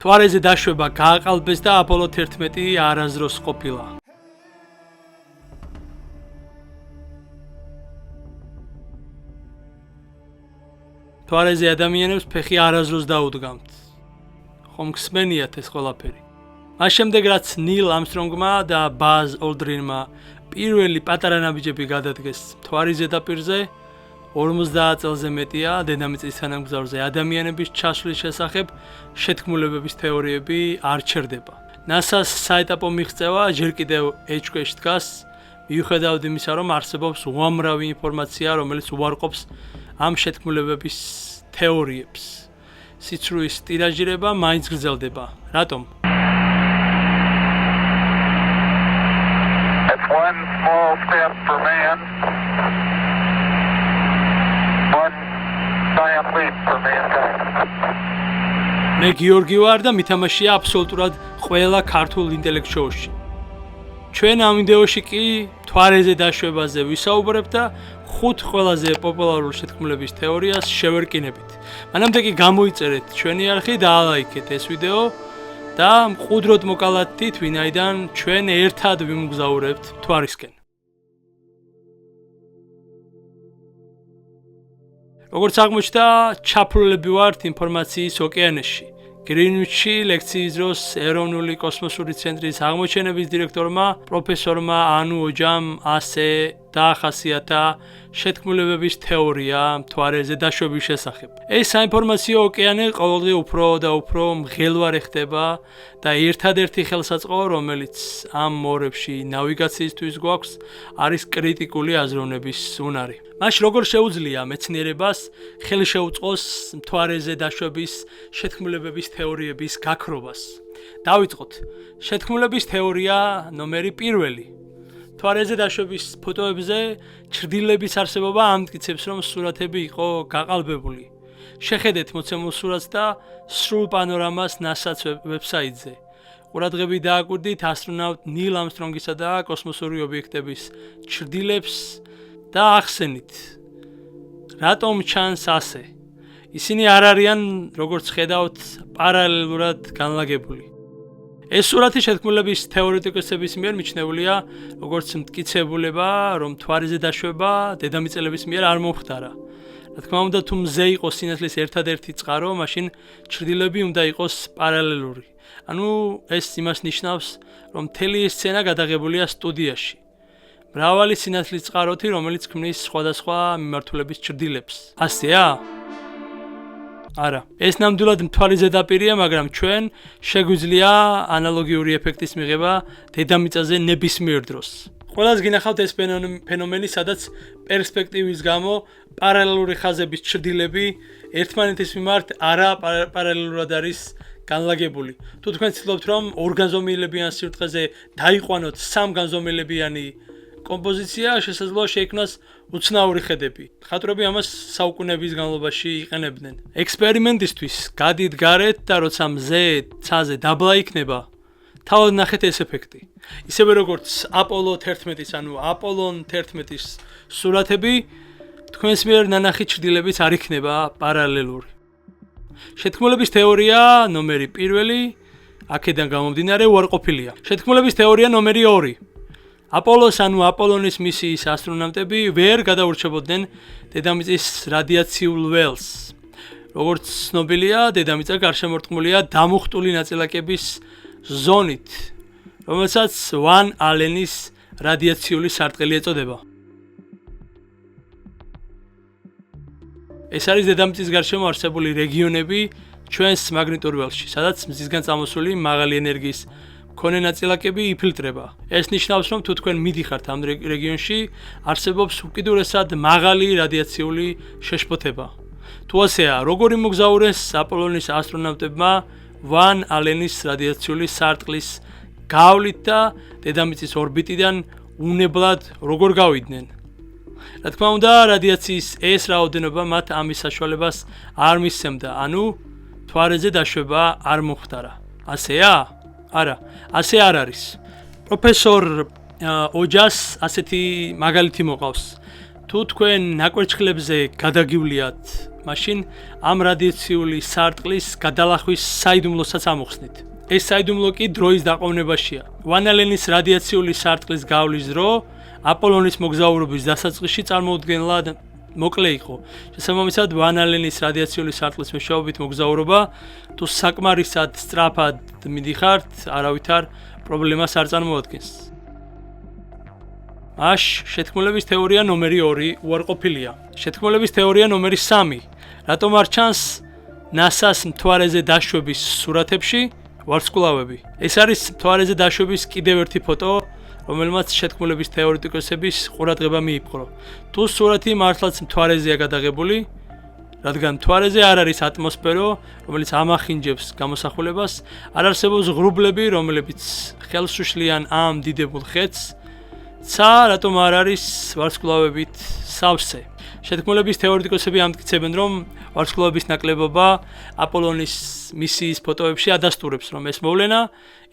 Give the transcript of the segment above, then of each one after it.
მთვარეზე დაშვება გააყალბეს და აპოლო 11 არასდროს ყოფილა. მთვარეზე ადამიანებს ფეხი არასდროს დაუდგამთ. ხომ გსმენიათ ეს ყველაფერი? მას შემდეგ რაც ნილ ამსტრონგმა და ბაზ ოლდრინმა პირველი პატარა ნაბიჯები გადადგეს მთვარის ზედაპირზე, 50 წელზე მეტია დედამიწის თანამგზავრზე ადამიანების ჩასვლის შესახებ შეთქმულებების თეორიები არ ჩერდება. NASA-ს საეტაპო მიღწევა ჯერ კიდევ ეჭქვეშ დგას, მიუხედავად იმისა, რომ არსებობს უამრავი ინფორმაცია, რომელიც უარყოფს ამ შეთქმულებების თეორიებს. სიცრუის ტირაჟირება მაინც გრძელდება. რატომ? It's one small step for man, one giant leap for mankind. მე გიორგი ვარ და მითამაშია აბსოლუტურად ყველა ქართულ ინტელექტ შოუში. ჩვენ ამ ვიდეოში კი მთვარეზე დაშვებაზე ვისაუბრებ და 5 ყველაზე პოპულარულ შეთქმულების თეორიას შევერკინებით. მანამდე კი გამოიწერეთ ჩვენი არხი და ალაიქეთ ეს ვიდეო და მყუდროდ მოკალათით, ვინაიდან ჩვენ ერთად ვიმგზავრებთ მთვარისკენ. როგორც აღმოჩნდა, ჩაფლულები ვართ ინფორმაციის ოკეანეში. გრინვიჩში ლექციის დროს ეროვნული კოსმოსური ცენტრის აღმოჩენების დირექტორმა პროფესორმა ანუ ოჯამ ასე დაახასიათა შეთქმულებების თეორია მთვარეზე დაშვების შესახებ. ეს საინფორმაციო ოკეანე ყოველდღე უფრო და უფრო მღელვარე ხდება და ერთადერთი ხელსაწყო, რომელიც ამ მორებში ნავიგაციისთვის გვაქვს, არის კრიტიკული აზროვნების უნარი. მაშ როგორ შეუძლია მეცნიერებას ხელი შეუწყოს მთვარეზე დაშვების შეთქმულებების თეორიების გაქრობას? დავიწყოთ. შეთქმულების თეორია ნომერი 1. მთვარეზე დაშვების ფოტოებზე ჩრდილების არსებობა ამტკიცებს, რომ სურათები იყო გაყალბებული. შეხედეთ მოცემულ სურათს და სრულ პანორამას NASA-ს ვებსაიტზე. ყურადღებით დააკვირდით ასტრონავტ ნილ ამსტრონგისა და კოსმოსური ობიექტების ჩრდილებს და ახსენით, რატომ ჩანს ასე. ისინი არ არიან, როგორც ხედავთ, პარალელურად განლაგებული. ეს სურათი შეთქმულების თეორეტიკოსების მიერ მიჩნეულია, როგორც მტკიცებულება, რომ მთვარეზე დაშვება დედამიწელების მიერ არ მომხდარა. რა თქმა უნდა, თუ მზე იყოს სინათლის ერთადერთი წყარო, მაშინ ჩრდილები უნდა იყოს პარალელური. ანუ ეს იმას ნიშნავს, რომ მთელი ეს სცენა გადაღებულია სტუდიაში. მრავალი სინათლის წყაროთი, რომელიც ქმნის სხვადასხვა მიმართულების ჩრდილებს. ასეა? არა. ეს ნამდვილად მთვარის ზედაპირია, მაგრამ ჩვენ შეგვიძლია ანალოგიური ეფექტის მიღება დედამიწაზე ნებისმიერ დროს. ყველას გინახავთ ეს ფენომენი, სადაც პერსპექტივის გამო პარალელური ხაზების ჩრდილები ერთმანეთის მიმართ არაპარალელურად არის განლაგებული. თუ თქვენ ცდილობთ, რომ ორგანზომილებიან სივრცეზე დაიყვანოთ სამგანზომილებიანი კომპოზიცია, შესაძლოა შეიქმნას უცნაური ხედები. მხატვრები ამას საუკუნეების განმავლობაში იყენებდნენ. ექსპერიმენტისთვის გადით გარეთ და როცა მზე ცაზე დაბლა იქნება, თავად ნახეთ ეს ეფექტი. ისევე როგორც აპოლო 11-ის, ანუ აპოლონ 11-ის სურათები, თქვენს მიერ ნანახი ჩრდილებიც არ იქნება პარალელური. შეთქმულების თეორია ნომერი 1, აქედან გამომდინარე უარყოფილია. შეთქმულების თეორია ნომერი 2. აპოლოს ანუ აპოლონის მისიის ასტრონავტები ვერ გადაურჩებოდნენ დედამიწის რადიაციულ ველს. როგორც ცნობილია, დედამიწა გარშემორტყმულია დამუხტული ნაწილაკების ზონით, რომელსაც ვან ალენის რადიაციული სარტყელი ეწოდება. ეს არის დედამიწის გარშემო არსებული რეგიონები ჩვენს მაგნიტურ ველში, სადაც მზისგან წამოსული მაღალი ენერგიის მქონე ნაწილაკები იფილტრება. ეს ნიშნავს, რომ თუ თქვენ მიდიხართ ამ რეგიონში, არსებობს უკიდურესად მაღალი რადიაციული შეშფოთება. თუ ასეა, როგორი მოგზაურეს აპოლონის ასტრონავტებმა ვან ალენის რადიაციული სარტყლის გავლით და დედამიწის ორბიტიდან უნებლად როგორ გავიდნენ? რა თქმა უნდა, რადიაციის ეს რაოდენობა მათ ამის საშუალებას არ მისცემდა, ანუ მთვარეზე დაშვება არ მომხდარა. ასეა? არა, ასე არ არის. პროფესორ ოჯას ასეთი მაგალითი მოყავს. თუ თქვენ ნაკვერცხლებზე გადაგივლიათ მაშინ ამ რადიაციული სარტყლის გადალახვის საიდუმლოსაც ამოხსნით. ეს საიდუმლო კი დროის დაყოვნებაშია. ვან ალენის რადიაციული სარტყლის გავლის დრო აპოლონის მოგზაურობის დასაწყისში წარმოუდგენლად მოკლე იყო. შესაბამისად, ვან ალენის რადიაციული სარტყლის მეშვეობით მოგზაურობა თუ საკმარისად სწრაფად მიდიხართ, არავითარ პრობლემას არ წარმოადგენს. აშ შეთქმულების თეორია ნომერი 2 უარყოფილია. შეთქმულების თეორია ნომერი 3. რატომ არ ჩანს NASA-ს მთვარეზე დაშვების სურათებში ვარსკვლავები? ეს არის მთვარეზე დაშვების კიდევ ერთი ფოტო, რომელმაც შეთქმულების თეორეტიკოსების ყურადღება მიიპყრო. თუ სურათი მართლაც მთვარეზეა გადაღებული, რადგან მთვარეზე არ არის ატმოსფერო, რომელიც ამახინჯებს გამოსახულებას, არ არსებობს ღრუბლები, რომლებიც ხელს უშლიან ამ დიდებულ ხედს, ცა რატომ არ არის ვარსკვლავებით სავსე. შეთქმულების თეორეტიკოსები ამტკიცებენ, რომ ვარსკვლავების ნაკლებობა აპოლონის მისიის ფოტოებში ადასტურებს, რომ ეს მოვლენა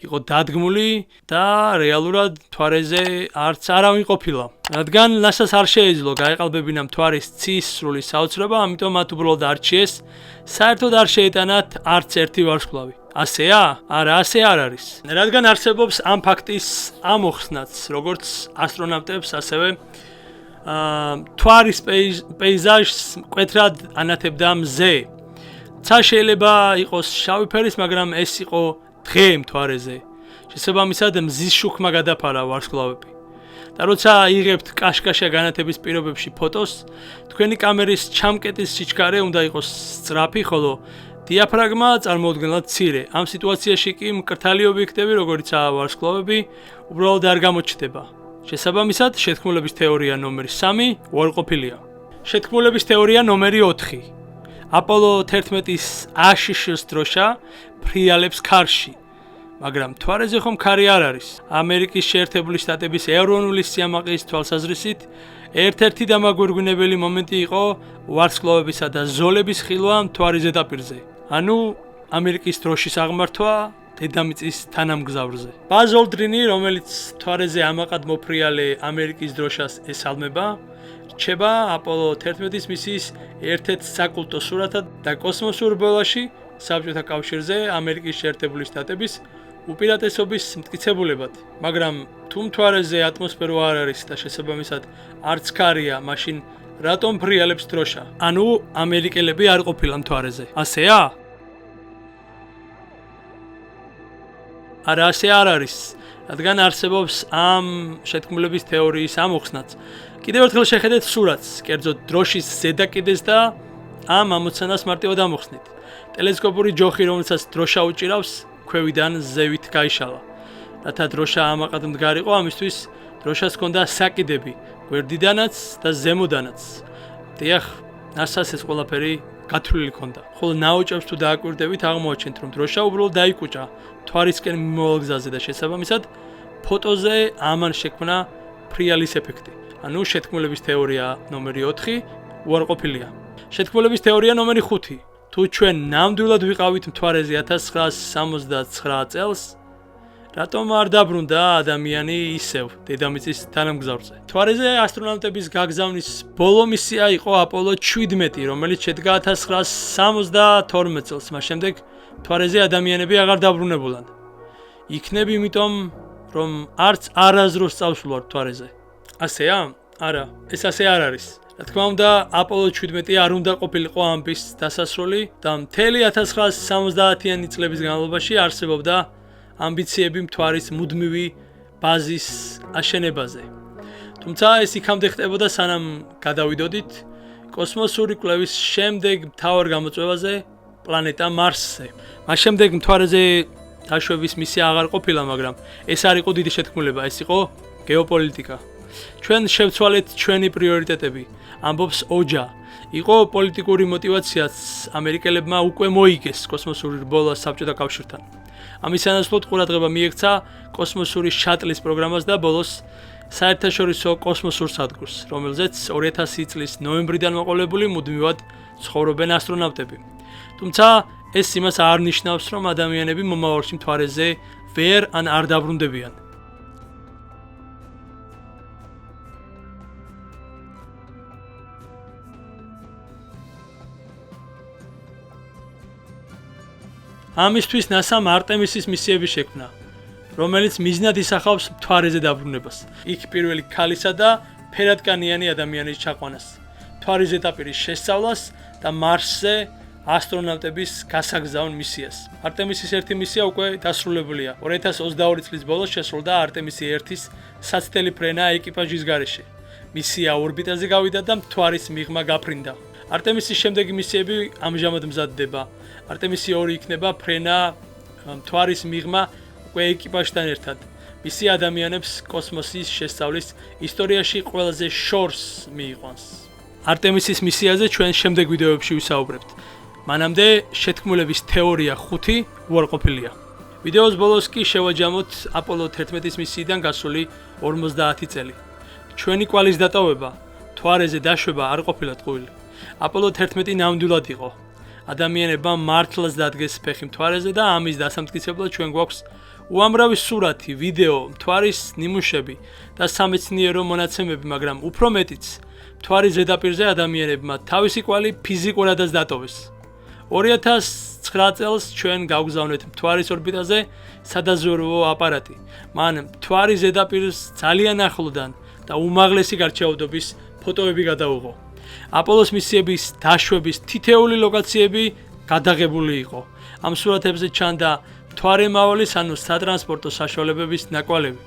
იყო დადგმული და რეალურად მთვარეზე არც არავინ ყოფილა. რადგან NASA-ს არ შეეძლო გაეყალბებინა მთვარის ცის სრული საოცრება, ამიტომ მათ უბრალოდ არჩიეს საერთოდ არ შეეტანათ არც ერთი ვარსკვლავი. ასეა? არა, ასე არ არის. რადგან არსებობს ამ ფაქტის ამოხსნაც, როგორც ასტრონავტებს, ასევე მთვარის პეიზაჟს მკვეთრად ანათებდა მზე. ცა შეიძლება იყოს შავი ფერის, მაგრამ ეს იყო დღე მთვარეზე. შესაბამისად, მზის შუქმა გადაფარა ვარსკვლავები. და როცა იღებთ კაშკაშა განათების პირობებში ფოტოს, თქვენი კამერის ჩამკეტის სიჩქარე უნდა იყოს სწრაფი, ხოლო დიაფრაგმა წარმოუდგენლად მცირე. ამ სიტუაციაში კი მკრთალი ობიექტები, როგორიცაა ვარსკვლავები, უბრალოდ არ გამოჩნდება. შესაბამისად, შეთქმულების თეორია ნომერი 3 უარყოფილია. შეთქმულების თეორია ნომერი 4. აპოლო 11-ის აშშ-ს დროშა ფრიალებს ქარში, მაგრამ მთვარეზე ხომ ქარი არ არის. ამერიკის შეერთებული შტატების ეროვნული სიამაყის თვალსაზრისით, ერთ-ერთი დამაგვირგვინებელი მომენტი იყო ვარსკვლავებისა და ზოლების ხილვა მთვარის ზედაპირზე. ანუ ამერიკის დროშის აღმართვა დედამიწის თანამგზავრზე. ბაზ ოლდრინი, რომელიც მთვარეზე ამაყად მოფრიალე ამერიკის დროშას ესალმება, რჩება აპოლო 11-ის მისიის ერთ-ერთ საკულტო სურათად და კოსმოსურ ბოლაში საბჭოთა კავშირზე ამერიკის შეერთებული შტატების უპირატესობის მტკიცებულებად. მაგრამ თუ მთვარეზე ატმოსფერო არ არის და შესაბამისად არც ქარია, მაშინ რატომ ფრიალებს დროშა? ანუ ამერიკელები არ ყოფილან მთვარეზე. ასეა? არა, ასე არ არის. რადგან არსებობს ამ შეთქმულების თეორიის ამოხსნაც. კიდევ ერთხელ შეხედეთ სურათს, კერძოდ დროშის ზედაკიდეს და ამ ამოცანას მარტივად ამოხსნით. ტელესკოპური ჯოხი, რომელსაც დროშა უჭირავს, ქვევიდან ზევით გაიშალა. რათა დროშა ამაყად მდგარიყო, ამისთვის დროშას ჰქონდა საკიდები, გვერდიდანაც და ზემოდანაც. დიახ, NASA-ს ეს ყველაფერი გათვლილი ჰქონდა. ხოლო ნაოჭებს თუ დააკვირდებით, აღმოაჩენთ, რომ დროშა უბრალოდ დაიკუჭა მთვარისკენ მიმავალ გზაზე და შესაბამისად ფოტოზე ამან შექმნა ფრიალის ეფექტი. ანუ შეთქმულების თეორია ნომერი 4 უარყოფილია. შეთქმულების თეორია ნომერი 5. თუ ჩვენ ნამდვილად ვიყავით მთვარეზე 1969 წელს, რატომ არ დაბრუნდა ადამიანი ისევ დედამიწის თანამგზავრზე? მთვარეზე ასტრონავტების გაგზავნის ბოლო მისია იყო აპოლო 17, რომელიც შედგა 1972 წელს. მას შემდეგ მთვარეზე ადამიანები აღარ დაბრუნებულან. იქნებ იმიტომ, რომ არც არაზროს წავსულვართ მთვარეზე. ასეა? არა, ეს ასე არ არის. რა თქმა უნდა, აპოლო 17 არ უნდა ყოფილიყო ამბის დასასრული და მთელი 1970-იანი წლების განმავლობაში არსებობდა ამბიციები მთვარის მუდმივი ბაზის აშენებაზე. თუმცა ეს იქამდე ხდებოდა, სანამ გადავიდოდით კოსმოსური კვლევის შემდეგ მთავარ გამოწვევაზე, პლანეტა მარსზე. მას შემდეგ მთვარეზე დაშვების მისია აღარ ყოფილა, მაგრამ ეს არ იყო დიდი შეთქმულება, ეს იყო გეოპოლიტიკა. ჩვენ შევცვალეთ ჩვენი პრიორიტეტები, ამბობს ოჯა. იყო პოლიტიკური მოტივაციაც ამერიკელებმა უკვე მოიგეს კოსმოსური რბოლა საბჭოთა კავშირთან. ამის სანაცვლოდ ყურადღება მიექცა კოსმოსური შატლის პროგრამას და ბოლოს საერთაშორისო კოსმოსურ სადგურს, რომელზეც 2000 წლის ნოემბრიდან მოყოლებული მუდმივად ცხოვრობენ ასტრონავტები. თუმცა ეს იმას არ ნიშნავს, რომ ადამიანები მომავალში მთვარეზე ვერ ან არ დაბრუნდებიან. ამისთვის NASA-მ არტემისის მისიები შექმნა, რომელიც მიზნად ისახავს მთვარეზე დაბრუნებას. იქ პირველი ქალისა და ფერადკანიანი ადამიანის ჩაყვანას, მთვარის ზედაპირის შესწავლას და მარსზე ასტრონავტების გასაგზავნ მისიას. არტემისის 1 მისია უკვე დასრულებულია. 2022 წლის ბოლოს შესრულდა არტემისი 1-ის საცდელი ფრენა ეკიპაჟის გარეშე. მისია ორბიტაზე გავიდა და მთვარის მიღმა გაფრინდა. არტემისის შემდეგი მისიები ამჟამად მზადდება. არტემისი 2 იქნება ფრენა მთვარის მიღმა უკვე ეკიპაჟთან ერთად. მისია ადამიანებს კოსმოსის შესწავლის ისტორიაში ყველაზე შორს მიიყვანს. არტემისის მისიაზე ჩვენ შემდეგ ვიდეოებში ვისაუბრებთ. მანამდე შეთქმულების თეორია 5 უარყოფილია. ვიდეოს ბოლოს კი შევაჯამოთ აპოლო 11-ის მისიიდან გასული 50 წელი. ჩვენი კვალის დატოვება, მთვარეზე დაშვება არ ყოფილა ტყუილი. აპოლო 11 ნამდვილად იყო. ადამიანებმა მართლაც დადგეს ფეხი მთვარეზე და ამის დასამტკიცებლად ჩვენ გვაქვს უამრავი სურათი, ვიდეო, მთვარის ნიმუშები და სამეცნიერო მონაცემები, მაგრამ უფრო მეტიც, მთვარის ზედაპირზე ადამიანებმა თავისი კვალი ფიზიკურადაც დატოვეს. 2009 წელს ჩვენ გავგზავნეთ მთვარის ორბიტაზე სადაზვერვო აპარატი. მან მთვარის ზედაპირს ძალიან ახლოდან და უმაღლესი გარჩევადობის ფოტოები გადაუღო. აპოლოს მისიების დაშვების თითეული ლოკაციები გადაღებული იყო. ამ სურათებზე ჩანდა მთვარემავლის ანუ სატრანსპორტო საშუალებების ნაკვალევი.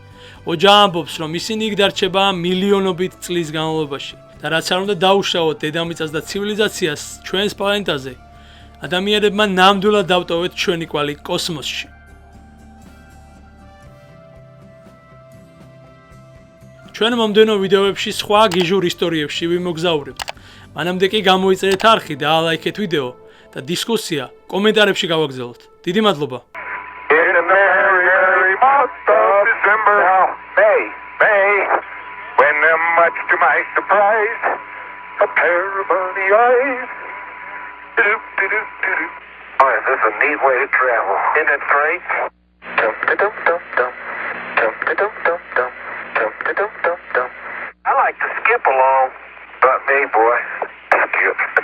ოჯა ამბობს, რომ ისინი იქ დარჩება მილიონობით წლის განმავლობაში და რაც არ უნდა დაუშავოთ დედამიწას და ცივილიზაციას ჩვენს პლანეტაზე, ადამიანებმა ნამდვილად დავტოვეთ ჩვენი კვალი კოსმოსში. ჩვენ მომდენო ვიდეოებში სხვა გიჟურ ისტორიებში ვიმოგზაურებთ. მანამდე კი გამოიწერეთ არხი და ლაიქეთ ვიდეო და დისკუსია კომენტარებში გავაგზავნოთ. დიდი მადლობა. In a merry month of December, May, when much to my surprise, a pair of bunny eyes. Oh, is this a neat way to travel? Isn't it great? Dum-da-dum-dum-dum, dum-da-dum-dum-dum, dum-da-dum-dum-dum. I like to skip along. But me, boy, skip.